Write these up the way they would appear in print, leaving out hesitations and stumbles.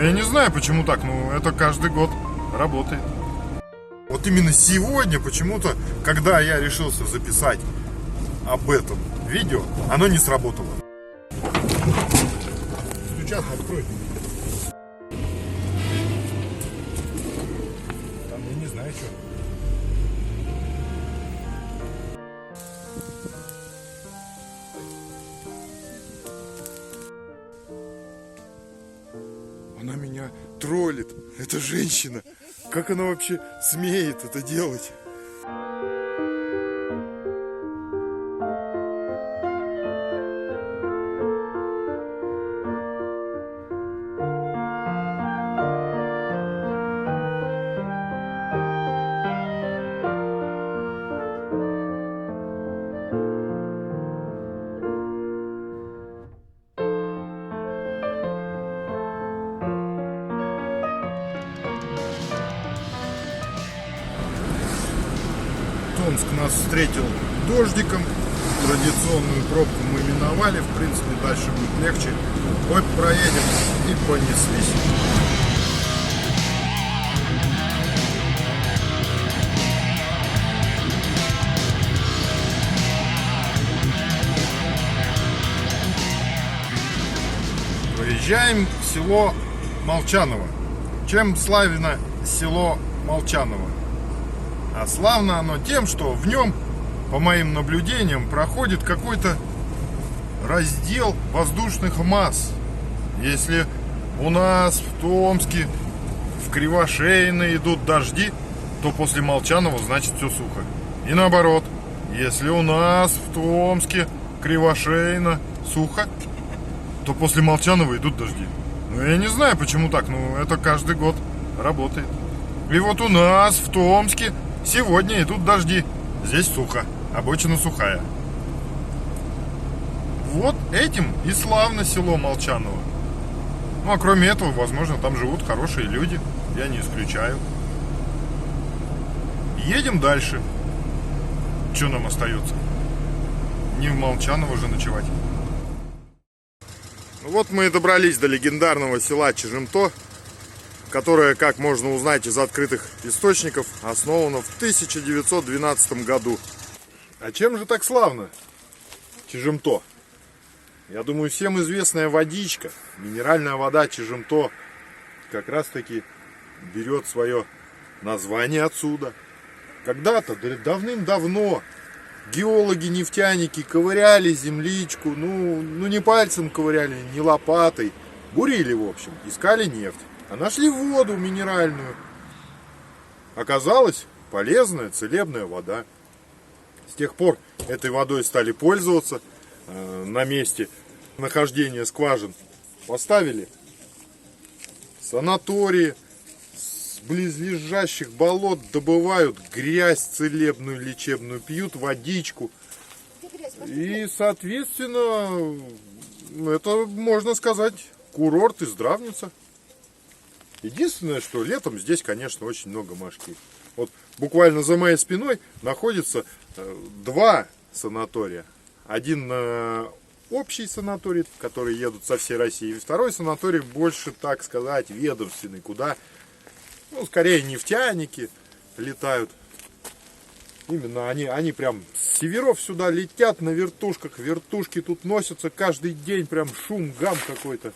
я не знаю, почему так, но это каждый год работает. Вот именно сегодня почему-то, когда я решился записать об этом видео, оно не сработало. Стучат, открой. Там я не знаю, что. Она меня троллит. Это женщина. Как она вообще смеет это делать? Томск нас встретил дождиком. Традиционную пробку мы миновали. В принципе, дальше будет легче. Вот проедем и понеслись. Проезжаем в село Молчаново. Чем славно село Молчаново? А славно оно тем, что в нем, по моим наблюдениям, проходит какой-то раздел воздушных масс. Если у нас в Томске, в Кривошейно идут дожди, то после Молчанова значит все сухо. И наоборот, если у нас в Томске, Кривошейно сухо, то после Молчанова идут дожди. Ну я не знаю, почему так, но это каждый год работает. И вот у нас в Томске сегодня идут дожди. Здесь сухо, обочина сухая. Вот этим и славно село Молчаново. Ну а кроме этого, возможно, там живут хорошие люди. Я не исключаю. Едем дальше. Что нам остается? Не в Молчаново же ночевать. Ну вот мы и добрались до легендарного села Чижемто, которое, как можно узнать из открытых источников, основано в 1912 году. А чем же так славно Чижемто? Я думаю, всем известная водичка, минеральная вода Чижемто, как раз таки берет свое название отсюда. Когда-то, давным-давно, геологи, нефтяники ковыряли земличку, ну не пальцем ковыряли, не лопатой, бурили, в общем, искали нефть. А нашли воду минеральную. Оказалось, полезная, целебная вода. С тех пор этой водой стали пользоваться. На месте нахождения скважин поставили санатории. С близлежащих болот добывают грязь целебную, лечебную, пьют водичку. И, соответственно, это, можно сказать, курорт и здравница. Единственное, что летом здесь, конечно, очень много мошки. Вот буквально за моей спиной находится два санатория. Один общий санаторий, в который едут со всей России. И второй санаторий больше, так сказать, ведомственный, куда, ну, скорее нефтяники летают. Именно они прям с северов сюда летят на вертушках. Вертушки тут носятся каждый день, прям шум, гам какой-то.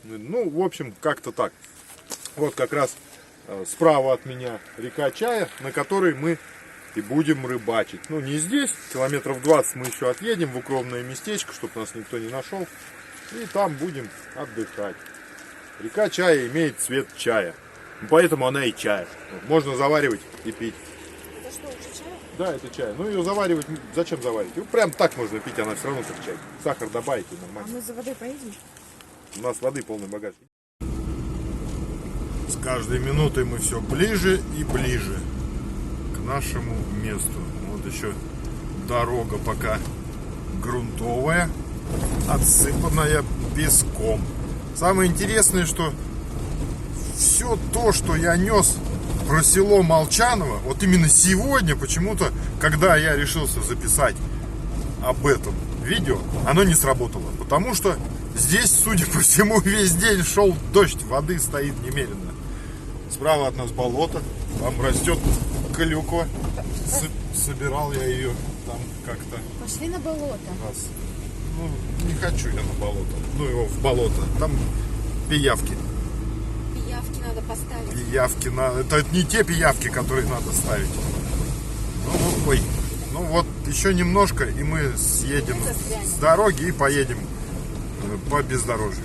Ну, в общем, как-то так. Вот как раз справа от меня река Чая, на которой мы и будем рыбачить. Ну, не здесь, километров 20 мы еще отъедем в укромное местечко, чтобы нас никто не нашел. И там будем отдыхать. Река Чая имеет цвет чая, поэтому она и чай. Можно заваривать и пить. Это что, чай? Да, это чай. Ну, ее заваривать, зачем заваривать? Ну, прям так можно пить, она все равно как чай. Сахар добавить и нормально. А мы за водой поедем? У нас воды полный багаж. С каждой минутой мы все ближе и ближе к нашему месту. Вот еще дорога пока грунтовая, отсыпанная песком. Самое интересное, что все то, что я нес про село Молчаново, вот именно сегодня почему-то, когда я решился записать об этом видео, оно не сработало. Потому что Здесь, судя по всему, весь день шел дождь, воды стоит немерено. Справа от нас болото, там растет клюква. Собирал я ее там как-то Пошли на болото. раз. Ну, не хочу я на болото. Ну, его в болото. Там пиявки. Пиявки надо поставить. Пиявки надо. Это не те пиявки, которые надо ставить. Ну, ой. Ну вот, еще немножко, и мы съедем с дороги и поедем по бездорожью.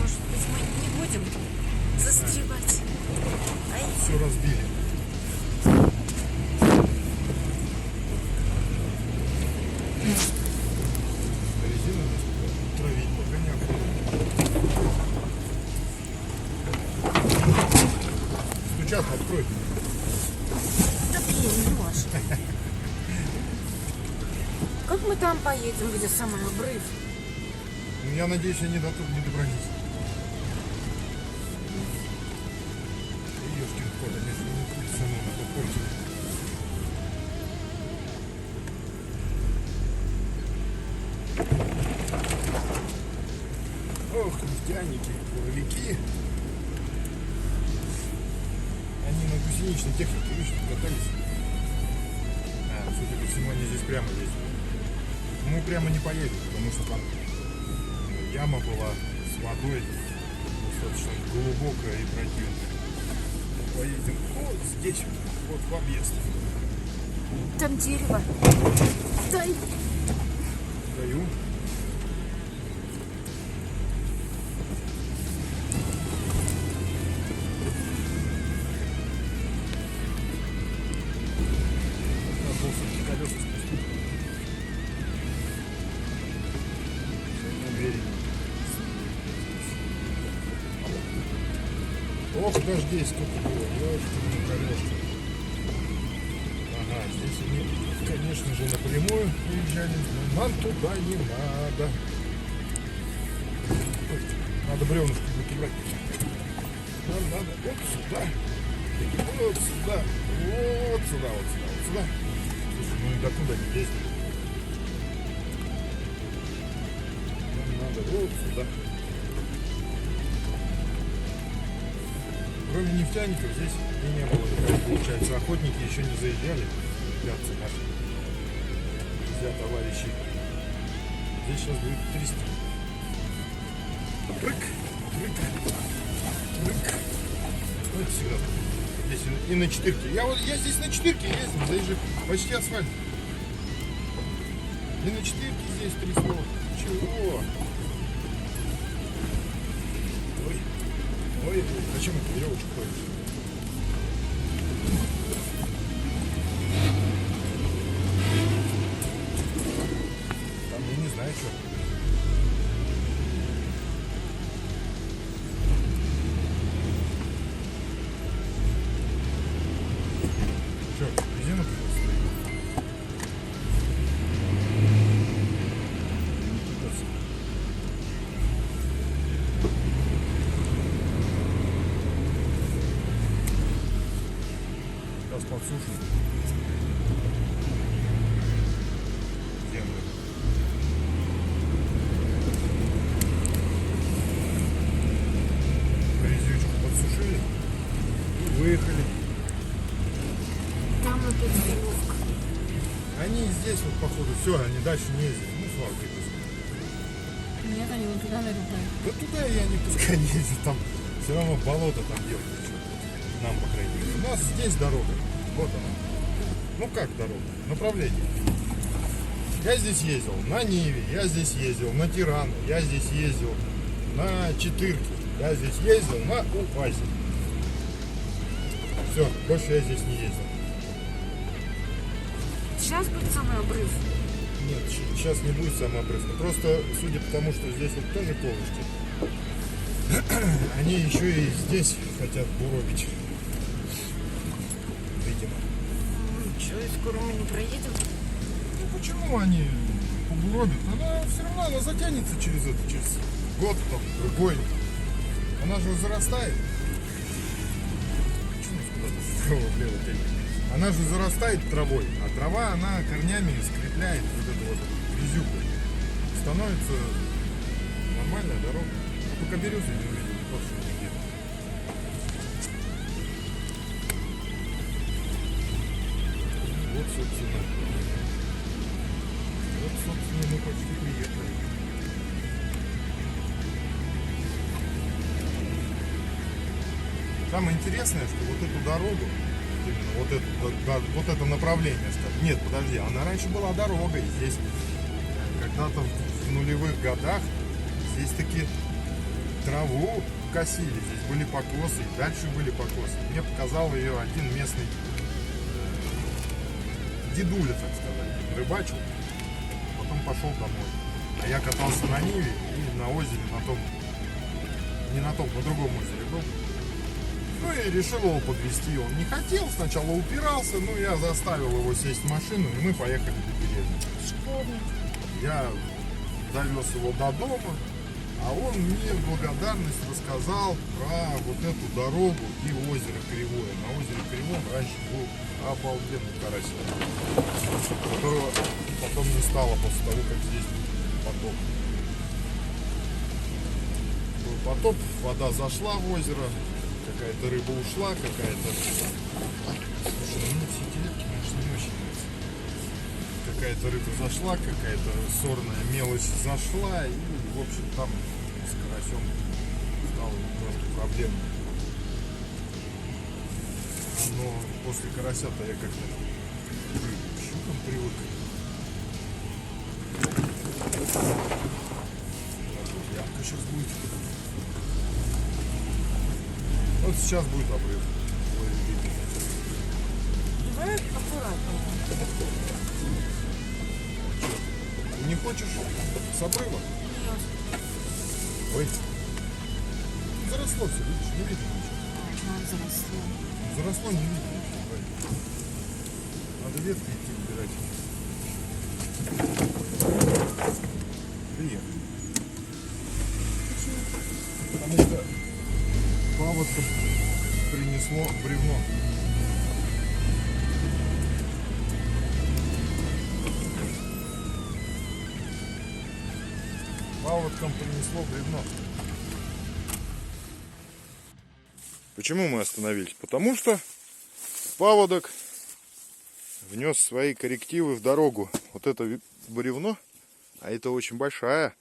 Может быть, мы не будем застревать. Все разбили. Резину травить пока не охота. Стучат, открой. Да блин, Леша. Как мы там поедем, где самый обрыв? Ну, я надеюсь, они до тут не добрались. Ёшкин кот, они же не путь самому попортили. Ох, нефтяники, буровики. Они на гусеничной технике, видишь, катались. Судя по всему, они здесь прямо ездят. Мы прямо не поедем, потому что там яма была с водой достаточно глубокая и противная. Поедем вот здесь, вот в объезд. Там дерево. Дай. Даю. Надо все-таки колеса спустить. Ох, дождей сколько было, ёшкин-корешкин. Ага, здесь они, конечно же, напрямую уезжали, но нам туда не надо. Ой, надо бревнышки будет убрать. Нам надо вот сюда, вот сюда, вот сюда, вот сюда, вот сюда. Слушай, ну и до туда не ездили. Нам надо вот сюда. Кроме нефтяников здесь и не было никого, получается. Охотники еще не заезжали. Ребятцы наши. Друзья, товарищи. Здесь сейчас будет 300. Прыг, прыг, прыг. Ну, это всегда. Здесь и на четырке. Я здесь на четырке ездил. Здесь же почти асфальт. И на четырке здесь 300. Чего? Ой, зачем эту веревочку ходишь? Там я не знаю, что. Что, резину стоит? Сейчас подсушим землю. Резючку подсушили и выехали. Там опять веревка. Они здесь вот походу, все, они дальше не ездят. Ну, свалка это. Нет, они вон туда нарубают. Да туда я не пускай не ездят, там все равно болото там делают. Нам, по крайней мере. У нас здесь дорога. Вот она. Ну как дорога? Направление. Я здесь ездил на Ниве, я здесь ездил на Тирану, я здесь ездил на Четырке, я здесь ездил на УАЗе. Все, больше я здесь не ездил. Сейчас будет самый обрыв. Нет, сейчас не будет самообрыв. Просто, судя по тому, что здесь вот тоже колышки, они еще и здесь хотят буровить. Видимо. Ничего, и скоро мы не проедем. Ну почему они побуробят? Она все равно она затянется через год, там, другой. Она же зарастает. Почему куда-то вправо-влево тянет? Она же зарастает травой, а трава, она корнями скрепляет вот эту вот грязюку. становится нормальная дорога. Только березы не увидел, не то, что везде. Вот, собственно, мы почти приехали. Самое интересное, что вот эту дорогу, именно вот это направление, скажем, нет, подожди, она раньше была дорогой. Здесь когда-то в нулевых годах здесь таки траву косили, здесь были покосы, и дальше были покосы. Мне показал ее один местный дедуля, так сказать, рыбачил, потом пошел домой. А я катался на Ниве и на озере, на том, не на том, на другом озере был. Ну и решил его подвезти. Он не хотел, сначала упирался, но я заставил его сесть в машину, и мы поехали до деревни. Школьник. Я довез его до дома, а он мне в благодарность рассказал про вот эту дорогу и озеро Кривое. На озере Кривом раньше был обалденный карась, которого потом не стало после того, как здесь был потоп. Был потоп, вода зашла в озеро, какая-то рыба ушла, какая-то... Слушай, мне все эти ветки, конечно, не очень нравятся. Какая-то рыба зашла, какая-то сорная мелочь зашла, и, в общем, там с карасем стало немножко проблемно. Но после карася-то я как-то к щукам привык. Ямка сейчас будет. Вот сейчас будет обрыв. Ой, видно. Давай аккуратно. Не хочешь с обрыва? Нет. Ой. Заросло все, видишь, не видно ничего. Ага, заросло. Заросло, не видно ничего. Ой. Надо ветки идти убирать. Приехали. Потому что паводком принесло бревно. Паводком принесло бревно. Почему мы остановились? Потому что паводок внес свои коррективы в дорогу. Вот это бревно, а это очень большая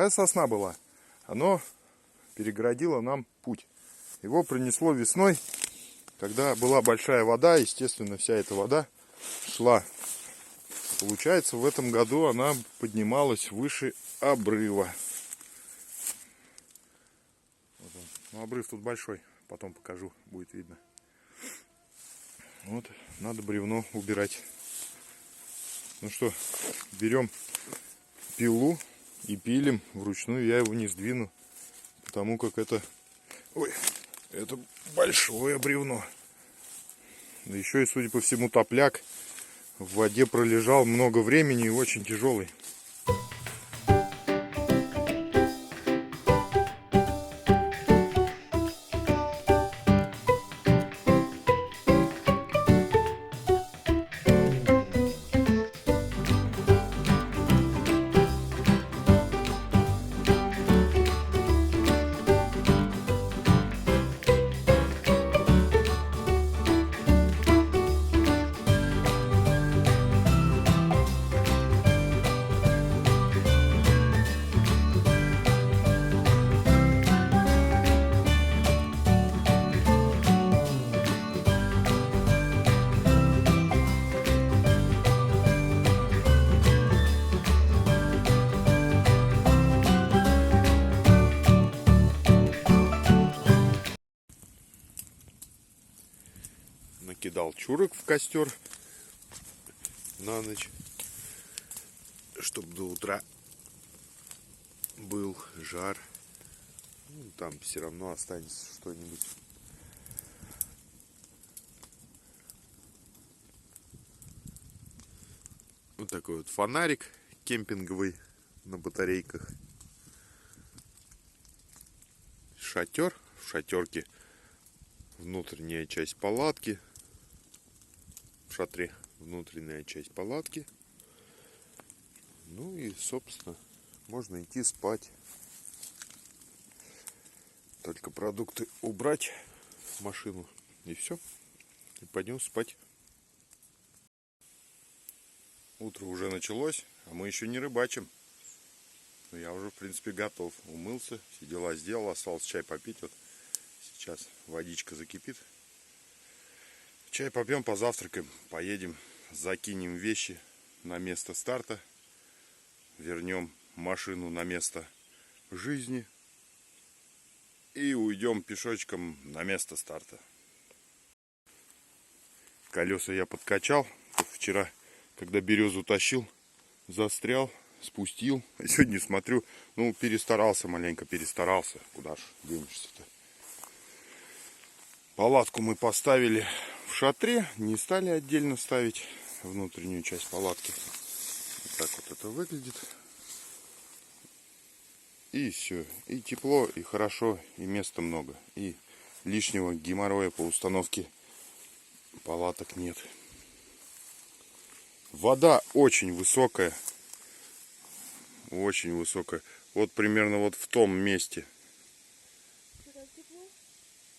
сосна была. Оно перегородило нам путь. Его принесло весной, когда была большая вода. Естественно, вся эта вода шла. Получается, в этом году она поднималась выше обрыва. Вот он. Ну, обрыв тут большой. Потом покажу, будет видно. Вот, надо бревно убирать. Ну что, берем пилу и пилим вручную. Я его не сдвину, потому как это... Ой, это большое бревно. Да еще и, судя по всему, топляк в воде пролежал много времени и очень тяжелый. Накидал чурок в костер на ночь, чтобы до утра был жар. Ну, там все равно останется что-нибудь. Вот такой вот фонарик кемпинговый на батарейках. Шатер. В шатерке внутренняя часть палатки. В шатре внутренняя часть палатки. Ну и, собственно, Можно идти спать. Только продукты убрать в машину. И все. И пойдем спать. Утро уже началось, а мы еще не рыбачим. Но я уже, в принципе, готов. Умылся, все дела сделал. Осталось чай попить. Вот сейчас водичка закипит. Чай попьем, позавтракаем. Поедем, закинем вещи на место старта. Вернем машину на место жизни. И уйдем пешочком на место старта. Колеса я подкачал. Вчера, когда березу тащил, застрял, спустил. А сегодня смотрю, ну, перестарался маленько, перестарался. Куда ж денешься-то? Палатку мы поставили в шатре. Не стали отдельно ставить внутреннюю часть палатки. Вот так вот это выглядит. И все. И тепло, и хорошо, и места много. И лишнего геморроя по установке палаток нет. Вода очень высокая. Очень высокая. Вот примерно вот в том месте.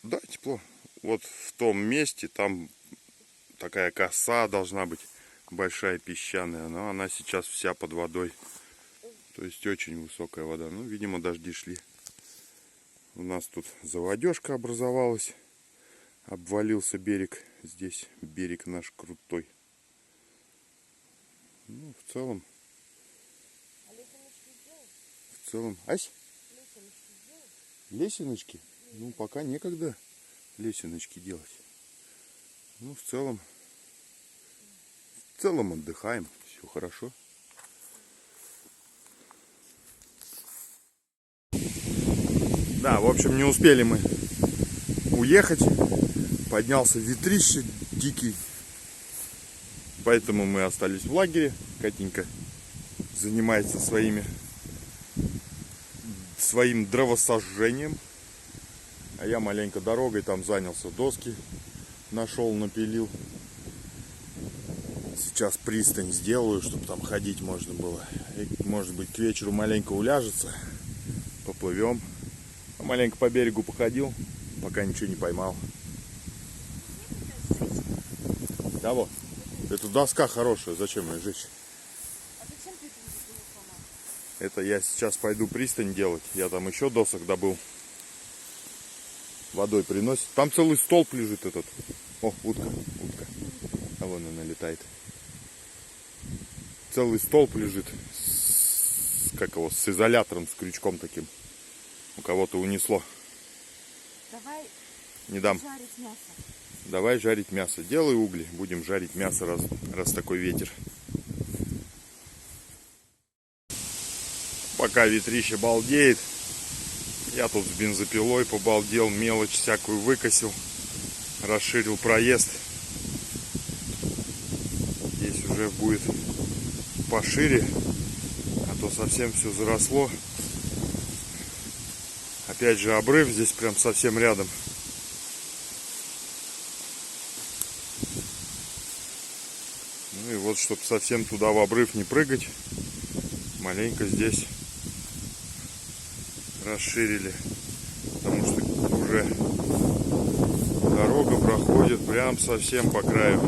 Да, тепло. Вот в том месте, там такая коса должна быть. Большая песчаная. Но она сейчас вся под водой. То есть очень высокая вода. Ну, видимо, дожди шли. У нас тут заводежка образовалась. Обвалился берег. Здесь берег наш крутой. Ну, в целом. В целом. Ась? Лесеночки? Ну, пока некогда лесеночки делать. Ну, в целом отдыхаем. Все хорошо. Да, в общем, не успели мы уехать. Поднялся ветрище дикий. Поэтому мы остались в лагере. Катенька занимается своим дровосожжением. А я маленько дорогой там занялся. Доски нашел, напилил. Сейчас пристань сделаю, чтобы там ходить можно было. И, может быть, к вечеру маленько уляжется. Поплывем. А маленько по берегу походил, пока ничего не поймал. Кого? Это доска хорошая, зачем ее жечь? А зачем ты это сломал? Это я сейчас пойду пристань делать. Я там еще досок добыл. Водой приносит. Там целый столб лежит этот. О, утка. А вон она летает. Целый столб лежит. С изолятором, с крючком таким. У кого-то унесло. Давай не дам. жарить мясо. Давай жарить мясо. Делай угли. Будем жарить мясо, раз такой ветер. Пока ветрище балдеет. Я тут с бензопилой побалдел. Мелочь всякую выкосил. Расширил проезд. Здесь уже будет пошире. А то совсем все заросло. Опять же обрыв здесь прям совсем рядом. Ну и вот, чтобы совсем туда в обрыв не прыгать, маленько здесь расширили. Потому что уже дорога проходит прям совсем по краю.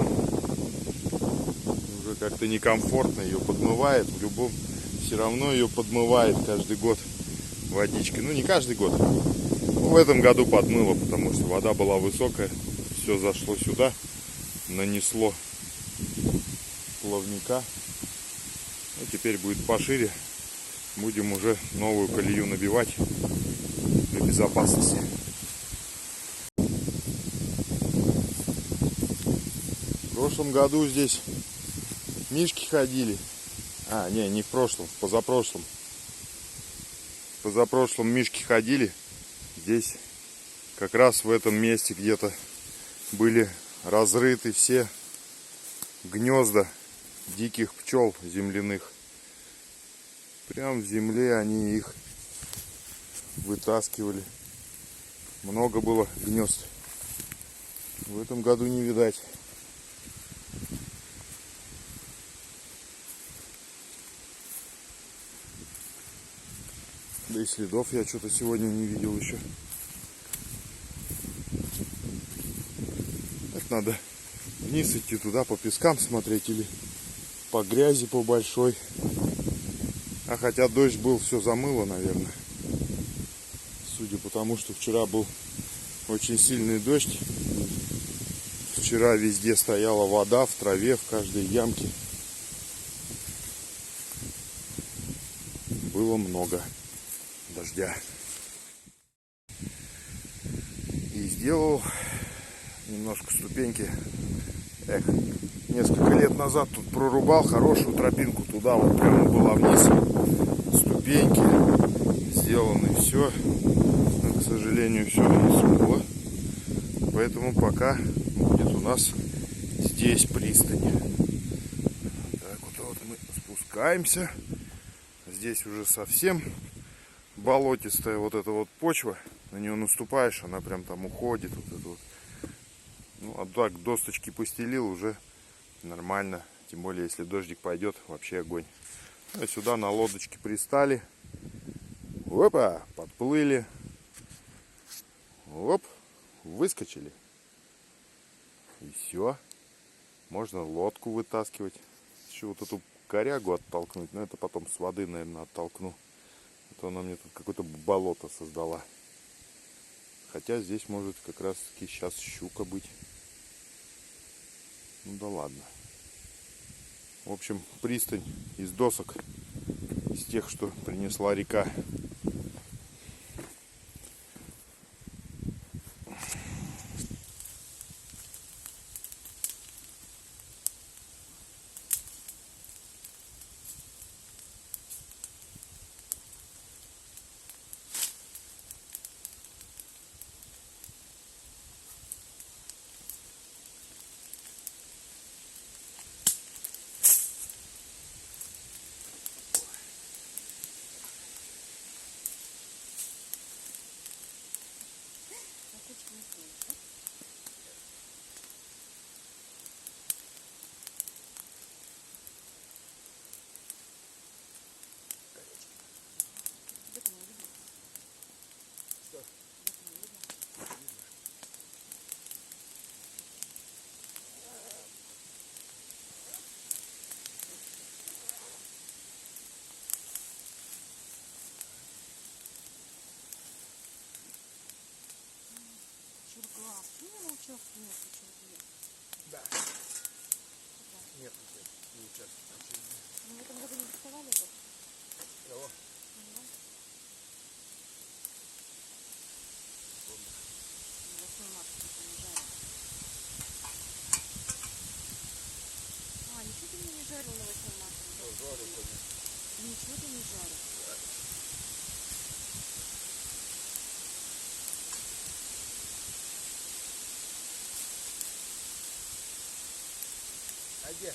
Уже как-то некомфортно, ее подмывает. В любом, все равно ее подмывает каждый год водичкой. Ну не каждый год. Но в этом году подмыло, потому что вода была высокая. Все зашло сюда. Нанесло плавника. И теперь будет пошире. Будем уже новую колею набивать для безопасности. В прошлом году здесь мишки ходили. Не в прошлом, в позапрошлом. В позапрошлом мишки ходили. Здесь как раз в этом месте где-то были разрыты все гнезда диких пчел земляных. Прям в земле они их вытаскивали. Много было гнезд. В этом году не видать. Да и следов я что-то сегодня не видел еще. Так надо вниз идти туда по пескам смотреть или по грязи по большой. А хотя дождь был, все замыло, наверное. Судя по тому, что вчера был очень сильный дождь. Вчера везде стояла вода в траве, в каждой ямке. Было много дождя. И сделал немножко ступеньки. Несколько лет назад тут прорубал хорошую тропинку туда, вот прямо была вниз. Ступеньки сделаны, все. Но, к сожалению, все смыло. Поэтому пока будет у нас здесь пристань. Так вот мы спускаемся. Здесь уже совсем болотистая вот эта вот почва. На нее наступаешь, она прям там уходит. Вот это вот. Ну, а так досточки постелил, уже нормально. Тем более, если дождик пойдет, вообще огонь. А сюда на лодочке пристали. Опа, подплыли. Оп, выскочили. И все. Можно лодку вытаскивать. Еще вот эту корягу оттолкнуть. Но это потом с воды, наверное, оттолкну. А то она мне тут какое-то болото создала. Хотя здесь может как раз таки сейчас щука быть. Ну да ладно. В общем, пристань из досок. Из тех, что принесла река. Чургла. Ты не научился нет чургле? Да. Нет, не участвую. Мы в этом году не доставали его? Кого? Ага. 8 марта что-то не жарил. А, ничего ты мне не жарил на 8 марта? Жарил, конечно. Ничего ты не жарил. А где?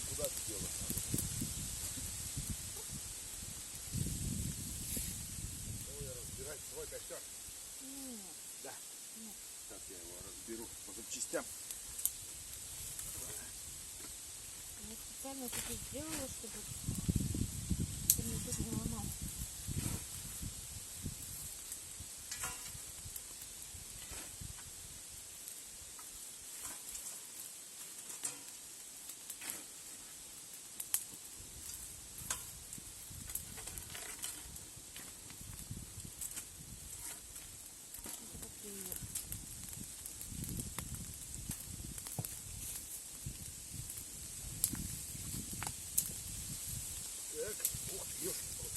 Куда ты дела? Давай разбирать свой костер. Нет. Да. Нет. Сейчас я его разберу по запчастям. Я специально это сделала, чтобы ты мне тут не ломал. Это как привет. Так, ух ты, ёшкин кот.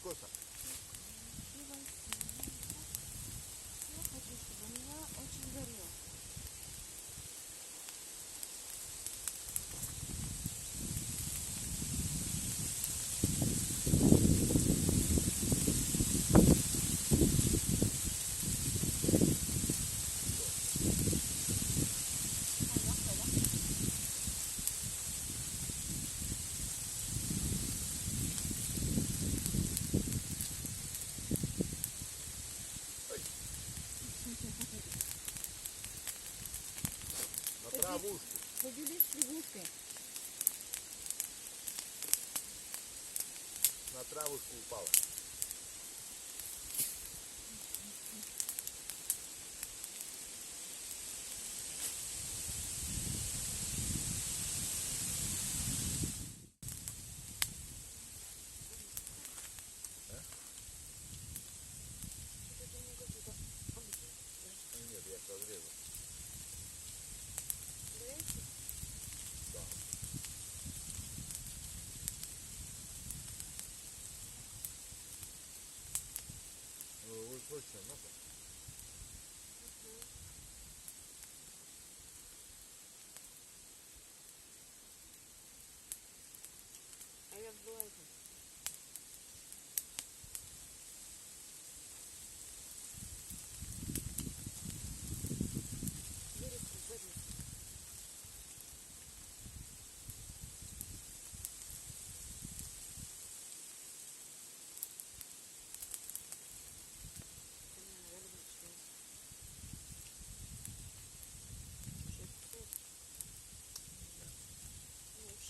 коса. Я хочу, чтобы у меня очень горело. На травушку. Поделись с лягушкой. На травушку упала. Нет, я созрезал. Да. Вот точно, надо. А я была это.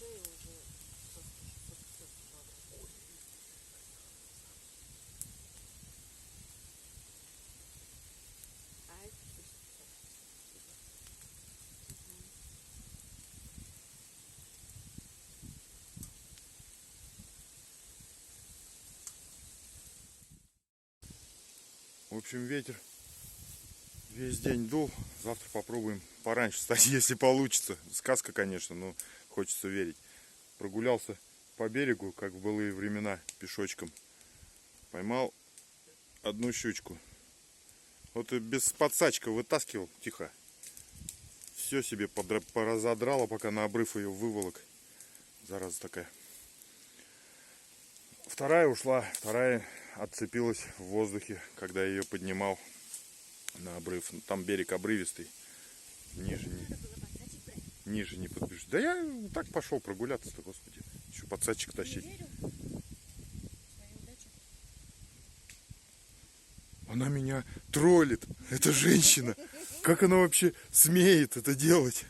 Шею уже а это В общем, ветер весь день дул. Завтра попробуем пораньше встать, если получится. Сказка, конечно, но хочется верить. Прогулялся по берегу, как в былые времена, пешочком. Поймал одну щучку. Вот и без подсачка вытаскивал, тихо. Все себе поразодрало, пока на обрыв ее выволок. Зараза такая. Вторая ушла, вторая отцепилась в воздухе, когда я ее поднимал на обрыв. Там берег обрывистый. Ниже не подбежишь. Да я так пошел прогуляться-то, господи. Еще подсадчик тащить. Она меня троллит. Это женщина. Как она вообще смеет это делать?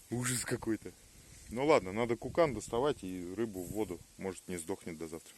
Ужас какой-то. Ну ладно, надо кукан доставать и рыбу в воду. Может, не сдохнет до завтра.